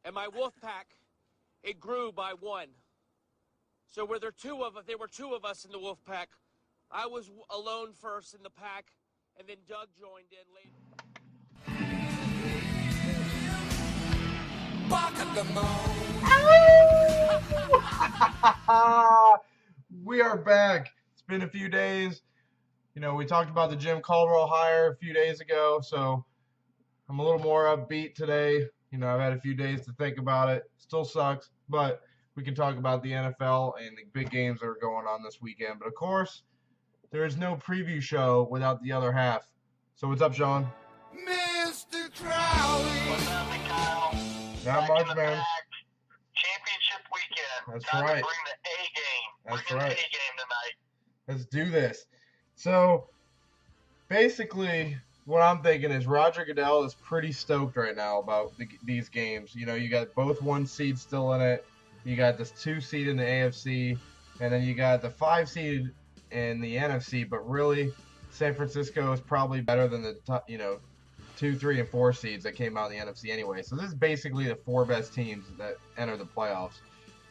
and my wolf pack, it grew by one. So where there were two of us in the wolf pack. I was alone first in the pack, and then Doug joined in later. We are back. It's been a few days. You know, we talked about the Jim Caldwell hire a few days ago, so I'm a little more upbeat today. You know, I've had a few days to think about it. Still sucks, but we can talk about the NFL and the big games that are going on this weekend. But of course, there is no preview show without the other half. So what's up, Sean? Mr. Crowley. What's happening, Kyle? Not much, man. Championship weekend. That's Time right. to bring the A game. That's Bring right. the A game tonight. Let's do this. So, basically, what I'm thinking is Roger Goodell is pretty stoked right now about these games. You know, you got both 1 seeds still in it. You got this 2 seed in the AFC, and then you got the 5 seed in the NFC. But really, San Francisco is probably better than the top, 2, 3, and 4 seeds that came out in the NFC anyway. So this is basically the 4 best teams that enter the playoffs.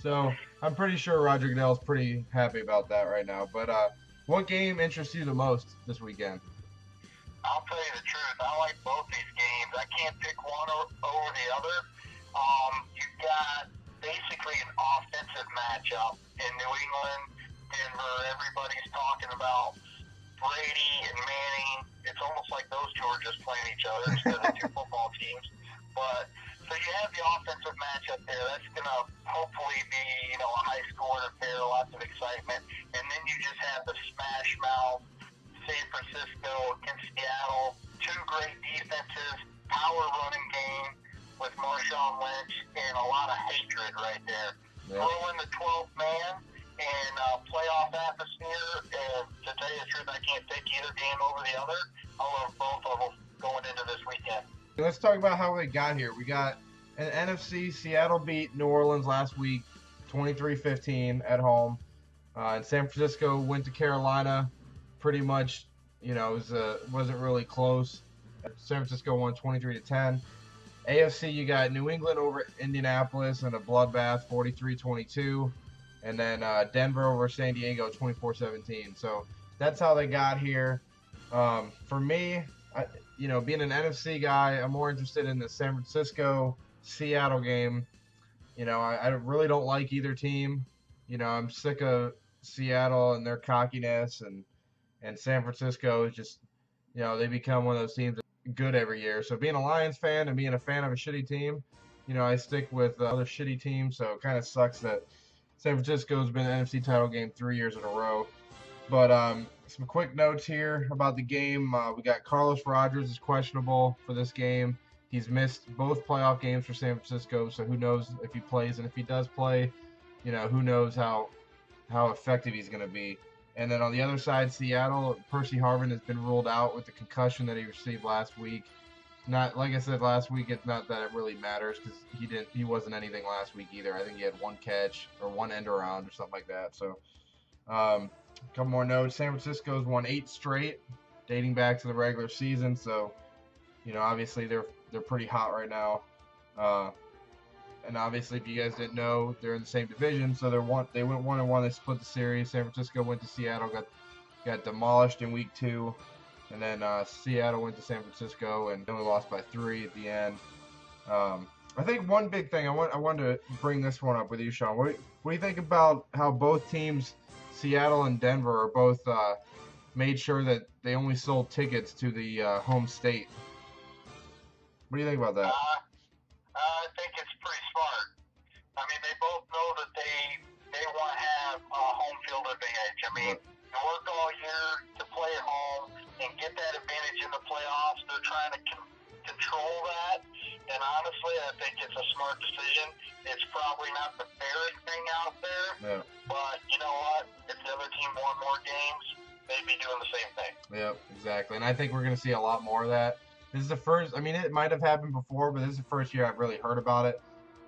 So I'm pretty sure Roger Goodell is pretty happy about that right now. But what game interests you the most this weekend? I'll tell you the truth. I like both these games. I can't pick one over the other. You've got basically an offensive matchup in New England, Denver. Everybody's talking about Brady and Manning. It's almost like those two are just playing each other instead of 2 football teams. But so you have the offensive matchup there. That's going to hopefully be, a high scoring affair, lots of excitement. And then you just have the smash mouth San Francisco against Seattle. 2 great defenses, power running game with Marshawn Lynch, and a lot of hatred right there. Yeah. Throw in the 12th man and playoff atmosphere. And to tell you the truth, I can't pick either game over the other. I love both of them going into this weekend. Let's talk about how we got here. We got an NFC. Seattle beat New Orleans last week, 23-15 at home. And San Francisco went to Carolina. Pretty much, wasn't really close. San Francisco won 23-10. AFC, you got New England over Indianapolis in a bloodbath, 43-22. And then Denver over San Diego, 24-17. So that's how they got here. For me, being an NFC guy, I'm more interested in the San Francisco-Seattle game. I really don't like either team. I'm sick of Seattle and their cockiness, and San Francisco is just, they become one of those teams that's good every year. So being a Lions fan and being a fan of a shitty team, I stick with other shitty teams. So it kind of sucks that San Francisco's been in the NFC title game 3 years in a row. But some quick notes here about the game. We got Carlos Rogers is questionable for this game. He's missed both playoff games for San Francisco, so who knows if he plays. And if he does play, who knows how effective he's going to be. And then on the other side, Seattle, Percy Harvin has been ruled out with the concussion that he received last week. Not like I said last week, it's not that it really matters because he wasn't anything last week either. I think he had 1 catch or 1 end around or something like that. So a couple more notes. San Francisco's won 8 straight, dating back to the regular season. So, obviously they're pretty hot right now. And obviously, if you guys didn't know, they're in the same division. So they went 1-1. They split the series. San Francisco went to Seattle, got demolished in week 2. And then Seattle went to San Francisco and only lost by 3 at the end. I think one big thing, I wanted to bring this one up with you, Sean. What do you think about how both teams, Seattle and Denver, are both made sure that they only sold tickets to the home state? What do you think about that? I think it's pretty smart. I mean, they both know that they want to have a home field advantage. I mean, you work all year to play at home and get that advantage in the playoffs. They're trying to control that. And honestly, I think it's a smart decision. It's probably not the fairest thing out there. Yeah. But you know what? If the other team won more games, they'd be doing the same thing. Yep, exactly. And I think we're going to see a lot more of that. This is the first, I mean, it might have happened before, but this is the first year I've really heard about it.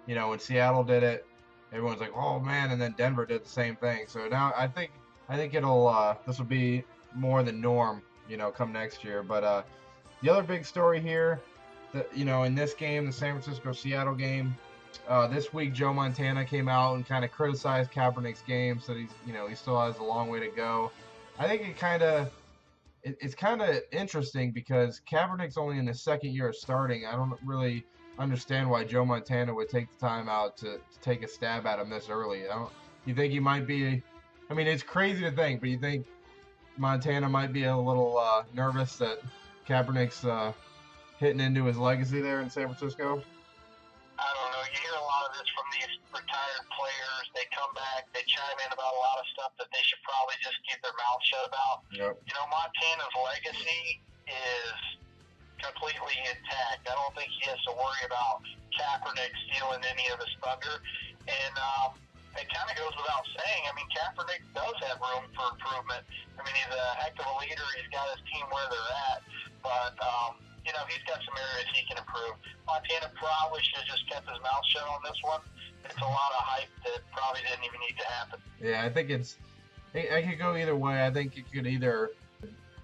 When Seattle did it, everyone's like, oh man, and then Denver did the same thing. So now I think this will be more the norm, come next year. But the other big story here, that in this game, the San Francisco-Seattle game, This week, Joe Montana came out and kind of criticized Kaepernick's game, said he still has a long way to go. I think it's kind of interesting because Kaepernick's only in his second year of starting. I don't really understand why Joe Montana would take the time out to take a stab at him this early. You think he might be? I mean, it's crazy to think, but you think Montana might be a little nervous that Kaepernick's hitting into his legacy there in San Francisco? I don't know. You hear a lot of this from these retired players. They come back, they chime in about a lot of stuff that they should probably just keep their mouth shut about. Yep. You know, Montana's legacy is completely intact. I don't think he has to worry about Kaepernick stealing any of his thunder. And it kind of goes without saying. I mean, Kaepernick does have room for improvement. I mean, he's a heck of a leader. He's got his team where they're at. But, you know, he's got some areas he can improve. Montana probably should have just kept his mouth shut on this one. It's a lot of hype that probably didn't even need to happen. Yeah, I think I could go either way. I think it could either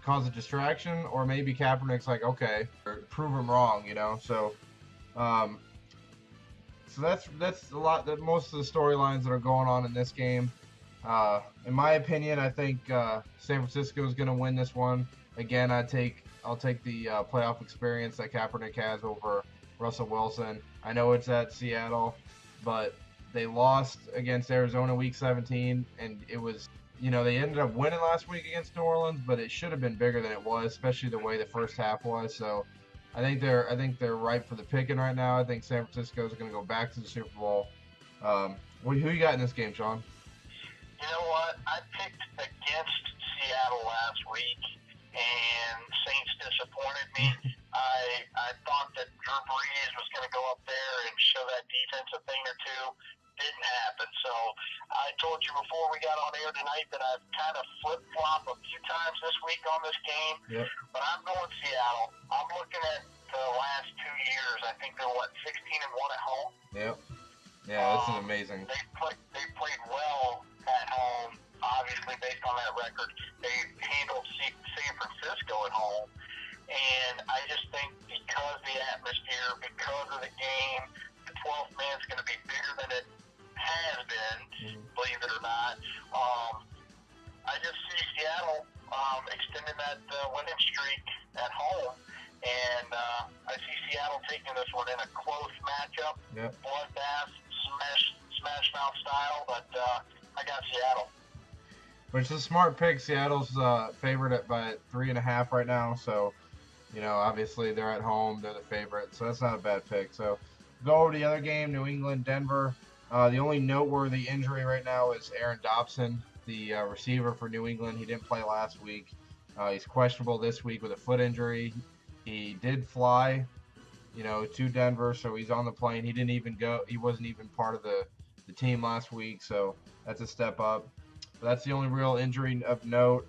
cause a distraction or maybe Kaepernick's like, okay, prove him wrong, you know? So that's a lot, that most of the storylines that are going on in this game. In my opinion, I think San Francisco is going to win this one. Again, I'll take the playoff experience that Kaepernick has over Russell Wilson. I know it's at Seattle, but they lost against Arizona Week 17, and it was, you know, they ended up winning last week against New Orleans, but it should have been bigger than it was, especially the way the first half was. So I think they're ripe for the picking right now. I think San Francisco is going to go back to the Super Bowl. Who you got in this game, Sean? You know what? I picked against Seattle last week, and Saints disappointed me. I thought that Drew Brees was going to go up there and show that defensive thing or two. Didn't happen. So I told you before we got on air tonight that I've kind of flip-flopped a few times this week on this game. Yep. But I'm going Seattle. I'm looking at the last 2 years. I think they're, 16-1 at home? Yep. Yeah, that's amazing. They played well at home, obviously, based on that record. They handled San Francisco at home. And I just think because of the atmosphere, because of the game, the 12th man's going to be bigger than it has been, believe it or not. I just see Seattle extending that winning streak at home. And I see Seattle taking this one in a close matchup, bloodbath, smash mouth style, but I got Seattle. Which is a smart pick. Seattle's favored by 3.5 right now, so you know, obviously they're at home, they're the favorite, so that's not a bad pick. So go over to the other game, New England, Denver. The only noteworthy injury right now is Aaron Dobson, the receiver for New England. He didn't play last week. He's questionable this week with a foot injury. He did fly, you know, to Denver, so he's on the plane. He didn't even go. He wasn't even part of the team last week, so that's a step up. But that's the only real injury of note.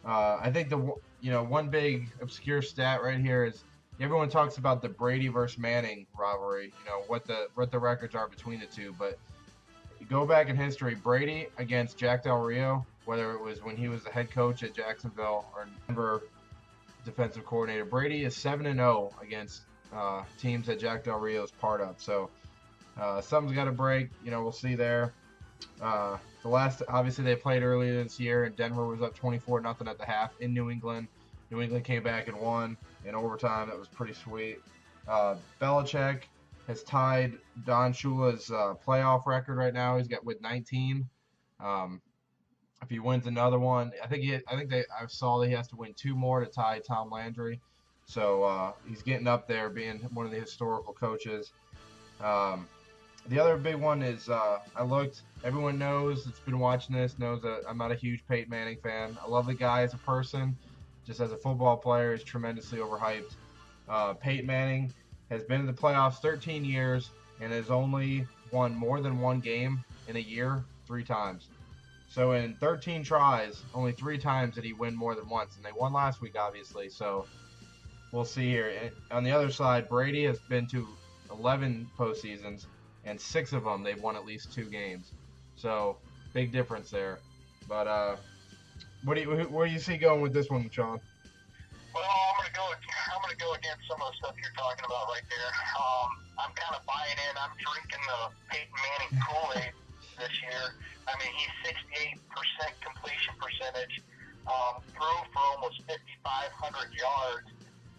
I think one big obscure stat right here is everyone talks about the Brady versus Manning rivalry, you know, what the records are between the two. But you go back in history, Brady against Jack Del Rio, whether it was when he was the head coach at Jacksonville or Denver defensive coordinator, Brady is 7-0 against teams that Jack Del Rio is part of. So something's got to break. You know, we'll see there. The last, obviously, they played earlier this year, and Denver was up 24-0 at the half in New England. New England came back and won in overtime. That was pretty sweet. Belichick has tied Don Shula's playoff record right now. He's got with 19. If he wins another one, I saw that he has to win 2 more to tie Tom Landry. So he's getting up there, being one of the historical coaches. The other big one is everyone knows that's been watching this knows that I'm not a huge Peyton Manning fan. I love the guy as a person. Just as a football player, he's tremendously overhyped. Peyton Manning has been in the playoffs 13 years and has only won more than one game in a year 3 times. So in 13 tries, only 3 times did he win more than once. And they won last week, obviously. So we'll see here. And on the other side, Brady has been to 11 postseasons, and 6 of them they've won at least 2 games. So big difference there. But where do you see going with this one, Sean? Well, I'm gonna to go against some of the stuff you're talking about right there. I'm kind of buying in. I'm drinking the Peyton Manning Kool-Aid this year. I mean, he's 68% completion percentage. Threw for almost 5,500 yards,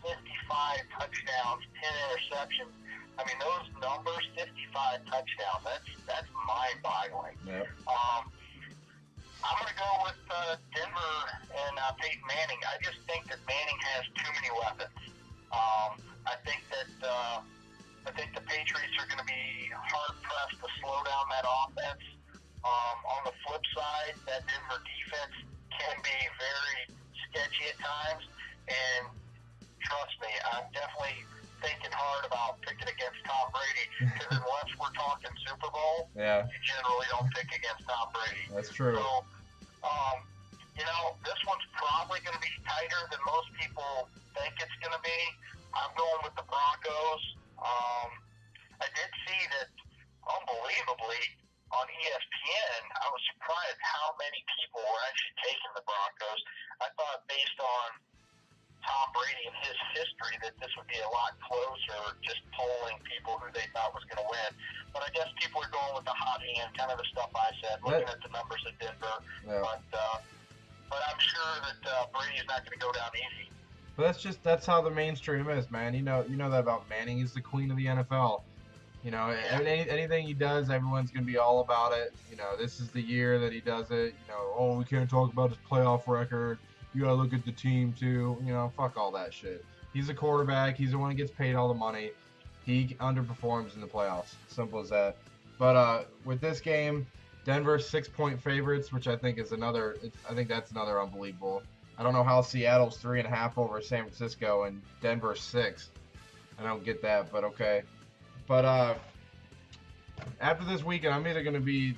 55 touchdowns, 10 interceptions. I mean, those numbers, 55 touchdowns, that's mind-boggling. Yep. I'm going to go with Denver and Peyton Manning. I just think that Manning has too many weapons. I think the Patriots are going to be hard-pressed to slow down that offense. On the flip side, that Denver defense can be very sketchy at times, and trust me, I'm definitely thinking hard about picking against Tom Brady, because unless we're talking Super Bowl, you generally don't pick against Tom Brady. That's true. So, this one's probably going to be tighter than most people think it's going to be. I'm going with the Broncos. I did see that, unbelievably, on ESPN, I was surprised how many people were actually taking the Broncos. I thought based on Tom Brady and his history that this would be a lot closer, just polling people who they thought was going to win. But I guess people are going with the hot hand, kind of the stuff I said, looking at the numbers at Denver. Yeah. But I'm sure that Brady's not going to go down easy. But that's how the mainstream is, man. You know that about Manning. He's the queen of the NFL. Anything he does, everyone's going to be all about it. This is the year that he does it. We can't talk about his playoff record. You got to look at the team, too. Fuck all that shit. He's a quarterback. He's the one who gets paid all the money. He underperforms in the playoffs. Simple as that. But with this game, Denver's 6-point favorites, which I think is another. I think that's another unbelievable. I don't know how Seattle's 3.5 over San Francisco and Denver's 6. I don't get that, but okay. But after this weekend, I'm either going to be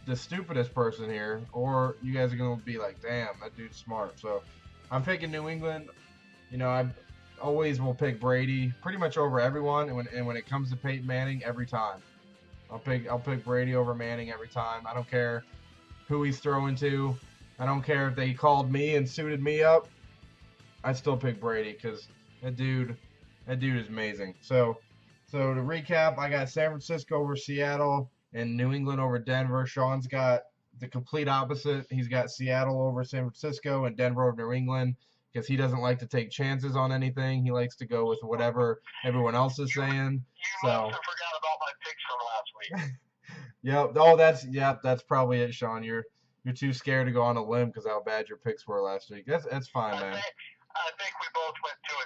the stupidest person here, or you guys are going to be like, damn, that dude's smart. So I'm picking New England. I always will pick Brady pretty much over everyone. And when it comes to Peyton Manning, every time. I'll pick Brady over Manning every time. I don't care who he's throwing to. I don't care if they called me and suited me up. I still pick Brady because that dude is amazing. So to recap, I got San Francisco over Seattle and New England over Denver. Sean's got the complete opposite. He's got Seattle over San Francisco and Denver over New England because he doesn't like to take chances on anything. He likes to go with whatever everyone else is saying. You must have forgot about my picks from last week. Yep. Oh, that's probably it, Sean. You're too scared to go on a limb because how bad your picks were last week. That's fine, man. I think we both went 2-2,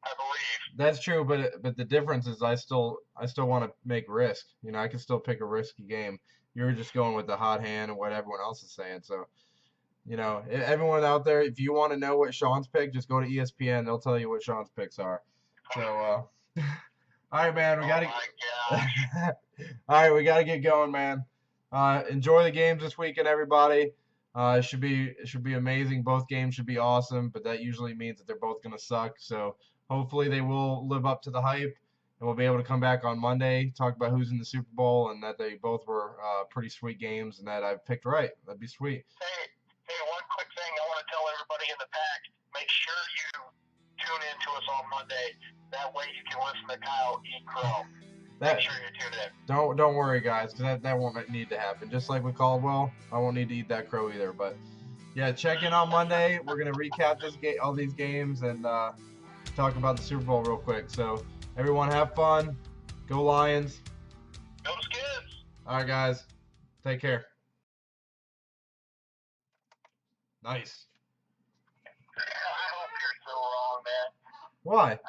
I believe. That's true, but the difference is I still want to make risk. I can still pick a risky game. You're just going with the hot hand and what everyone else is saying. So, everyone out there, if you want to know what Sean's picked, just go to ESPN. They'll tell you what Sean's picks are. So, all right, man, we got to. All right, we got to get going, man. Enjoy the games this weekend, everybody. It should be amazing. Both games should be awesome, but that usually means that they're both going to suck. So hopefully they will live up to the hype, and we'll be able to come back on Monday, talk about who's in the Super Bowl, and that they both were pretty sweet games, and that I picked right. That'd be sweet. Hey, one quick thing I want to tell everybody in the pack: make sure you tune in to us on Monday. That way you can listen to Kyle eat crow. Make sure you tune in. Don't worry, guys, because that won't need to happen. Just like with Caldwell, I won't need to eat that crow either. But yeah, check in on Monday. We're gonna recap all these games and talk about the Super Bowl real quick. So everyone, have fun. Go Lions. Go Skids. All right, guys. Take care. Nice. I hope you're so wrong, man. Why?